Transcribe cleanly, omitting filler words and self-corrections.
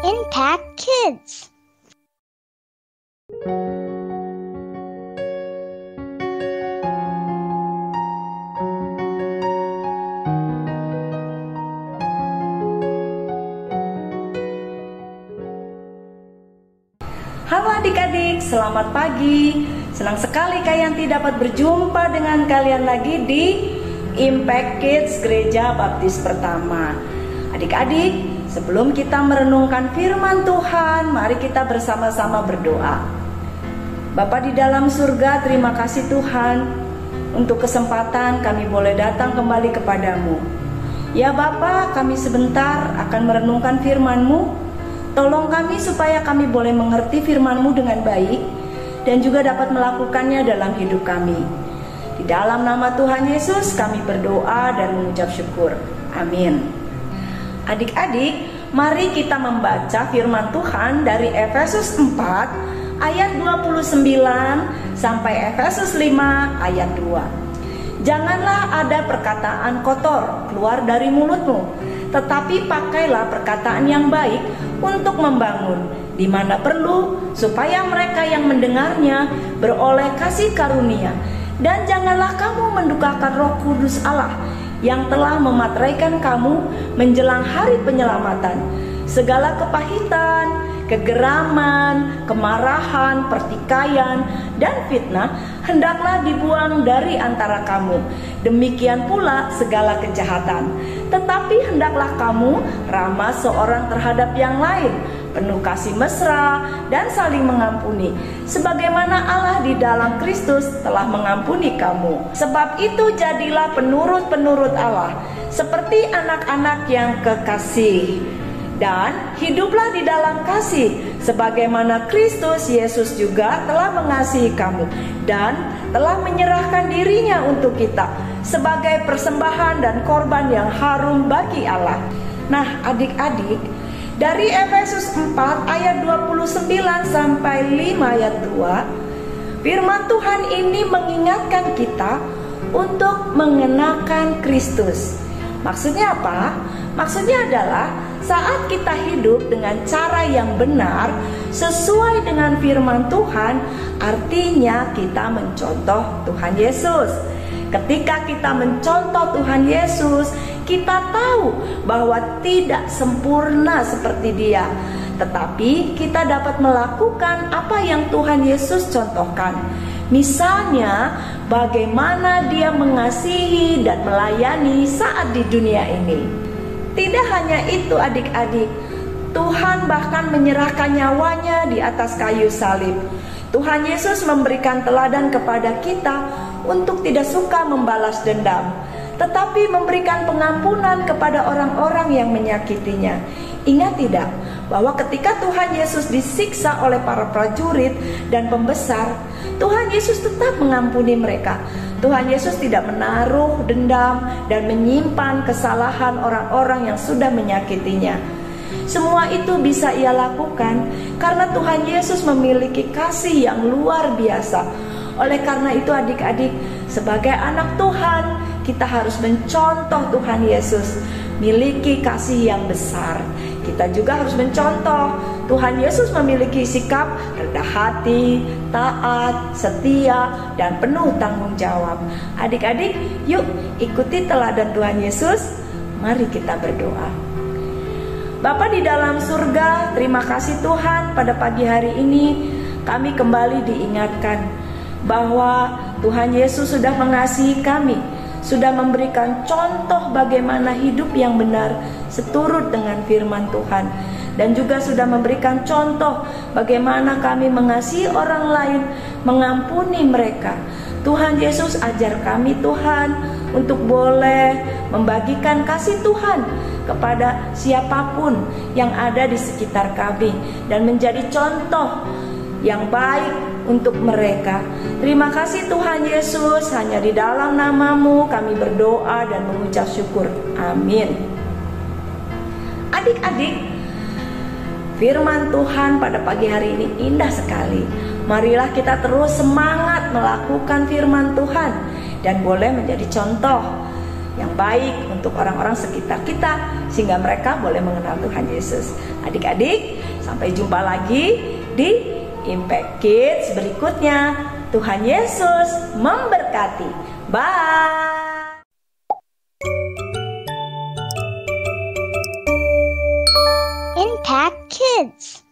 Impact Kids. Halo adik-adik, selamat pagi. Senang sekali Kayanti dapat berjumpa dengan kalian lagi di Impact Kids Gereja Baptis Pertama. Adik-adik, sebelum kita merenungkan firman Tuhan, mari kita bersama-sama berdoa. Bapa di dalam surga, terima kasih Tuhan untuk kesempatan kami boleh datang kembali kepadamu. Ya Bapa, kami sebentar akan merenungkan firman-Mu. Tolong kami supaya kami boleh mengerti firman-Mu dengan baik dan juga dapat melakukannya dalam hidup kami. Di dalam nama Tuhan Yesus kami berdoa dan mengucap syukur. Amin. Adik-adik, mari kita membaca firman Tuhan dari Efesus 4 ayat 29 sampai Efesus 5 ayat 2. Janganlah ada perkataan kotor keluar dari mulutmu, tetapi pakailah perkataan yang baik untuk membangun di mana perlu, supaya mereka yang mendengarnya beroleh kasih karunia. Dan janganlah kamu mendukakan Roh Kudus Allah yang telah memateraikan kamu menjelang hari penyelamatan. Segala kepahitan, kegeraman, kemarahan, pertikaian, dan fitnah hendaklah dibuang dari antara kamu. Demikian pula segala kejahatan. Tetapi hendaklah kamu ramah seorang terhadap yang lain, penuh kasih mesra dan saling mengampuni, sebagaimana Allah di dalam Kristus telah mengampuni kamu. Sebab itu jadilah penurut-penurut Allah, seperti anak-anak yang kekasih. Dan hiduplah di dalam kasih, sebagaimana Kristus Yesus juga telah mengasihi kamu dan telah menyerahkan dirinya untuk kita sebagai persembahan dan korban yang harum bagi Allah. Nah adik-adik, dari Efesus 4 ayat 29 sampai 5 ayat 2, firman Tuhan ini mengingatkan kita untuk mengenakan Kristus. Maksudnya apa? Maksudnya adalah saat kita hidup dengan cara yang benar sesuai dengan firman Tuhan, artinya kita mencontoh Tuhan Yesus. Ketika kita mencontoh Tuhan Yesus, kita tahu bahwa tidak sempurna seperti Dia, tetapi kita dapat melakukan apa yang Tuhan Yesus contohkan. Misalnya, bagaimana Dia mengasihi dan melayani saat di dunia ini. Tidak hanya itu adik-adik, Tuhan bahkan menyerahkan nyawanya di atas kayu salib. Tuhan Yesus memberikan teladan kepada kita untuk tidak suka membalas dendam, tetapi memberikan pengampunan kepada orang-orang yang menyakitinya. Ingat tidak bahwa ketika Tuhan Yesus disiksa oleh para prajurit dan pembesar, Tuhan Yesus tetap mengampuni mereka. Tuhan Yesus tidak menaruh dendam dan menyimpan kesalahan orang-orang yang sudah menyakitinya. Semua itu bisa Ia lakukan karena Tuhan Yesus memiliki kasih yang luar biasa. Oleh karena itu adik-adik, sebagai anak Tuhan, kita harus mencontoh Tuhan Yesus, miliki kasih yang besar. Kita juga harus mencontoh Tuhan Yesus memiliki sikap rendah hati, taat, setia, dan penuh tanggung jawab. Adik-adik, yuk ikuti teladan Tuhan Yesus. Mari kita berdoa. Bapa di dalam surga, terima kasih Tuhan, pada pagi hari ini kami kembali diingatkan bahwa Tuhan Yesus sudah mengasihi kami, sudah memberikan contoh bagaimana hidup yang benar seturut dengan firman Tuhan, dan juga sudah memberikan contoh bagaimana kami mengasihi orang lain, mengampuni mereka. Tuhan Yesus ajar kami Tuhan untuk boleh membagikan kasih Tuhan kepada siapapun yang ada di sekitar kami dan menjadi contoh yang baik untuk mereka. Terima kasih Tuhan Yesus, hanya di dalam nama-Mu kami berdoa dan mengucap syukur. Amin. Adik-adik, firman Tuhan pada pagi hari ini indah sekali. Marilah kita terus semangat melakukan firman Tuhan dan boleh menjadi contoh yang baik untuk orang-orang sekitar kita, sehingga mereka boleh mengenal Tuhan Yesus. Adik-adik, Sampai jumpa lagi di Impact Kids berikutnya. Tuhan Yesus memberkati. Bye. Impact Kids.